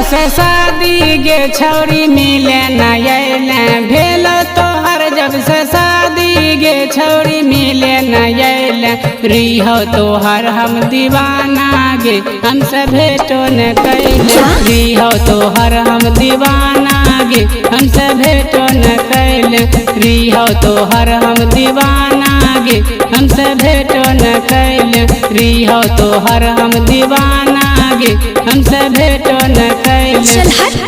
से शादी गे छौरी मिले न अइले भेल तोहर जब से शादी गे छौरी मिले न अइले रिहो तोहर हम दीवाना गे हमसे भेटो न कैले रिहो तोहर हम दीवाना गे हमसे भेटो न कैले रिहो तोहर हम दीवाना गे हमसे भेटो न कैले रिहो तोहर हम दीवाना गे हमसे भेटो न कैले।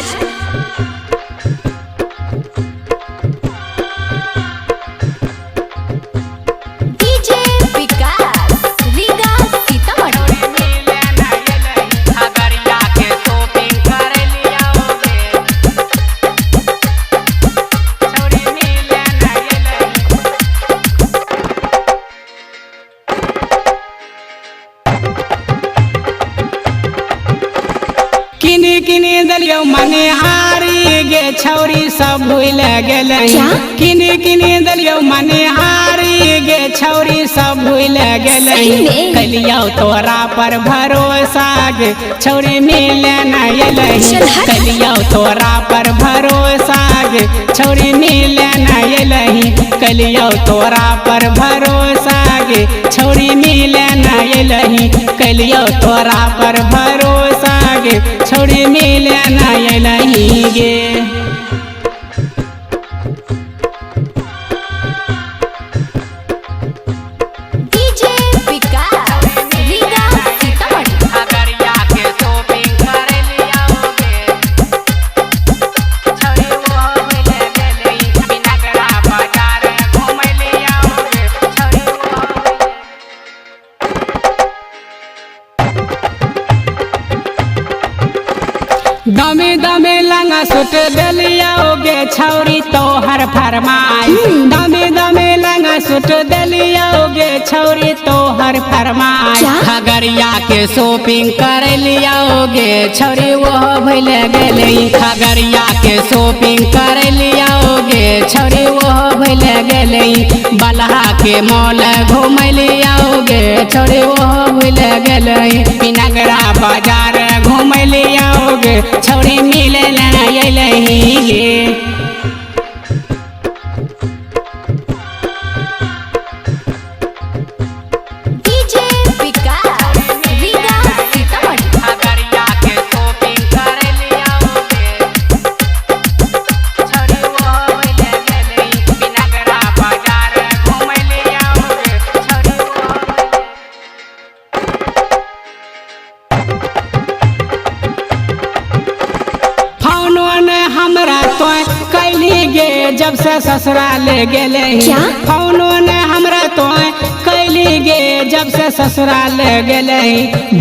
किनी किनी दलियो मने हारी गे छौरी सब भूल गेले किनी किनी दलियो मने हारी गे छौरी सब भूल गेले कलियो तोरा पर भरोसा गे छौरी मिले न अइले कलियो तोरा पर भरोसा गे छौरी मिले न अइले कलियो तोरा पर भरोसा गे छौरी मिले न अइले कलियो तोरा पर भरोसा गे छौरी मिले न अइले गे। दमे दमे लंगा सुट दिलियोगे छौरी तोहर फरमाई दमे दमे लंगा सुट दिलियोगे छौरी तोहर फरमाई खगड़िया के शॉपिंग कर लियोगे छौरी वो भूल गेले खगड़िया के शॉपिंग कर लियोगे छौरी वो भूल गेले बलहा के मॉल घूम लियोगे छौरी वो भूल गेले पिनगरा बाजार घूम लियोगे छौरी मिले न अइले गे। हमरा तो कैली गे जब से ससुराल गेले फोनो ने हमरा तो कैली गे जब से ससुराल गेले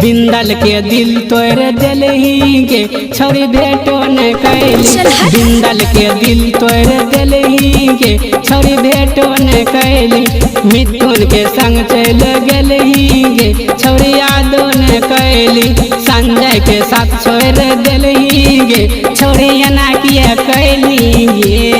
बिंदल के दिल तोड़ दिलही गे छौरी भेटो न कैली बिंदल के दिल तोड़ दिलही गे छौरी भेटो न कैली मिथुन के संग चल गेलही गे छौरी यादो न कैली संजय के साथ छोड़ दिलही गे छौरी एना किया कैली गे।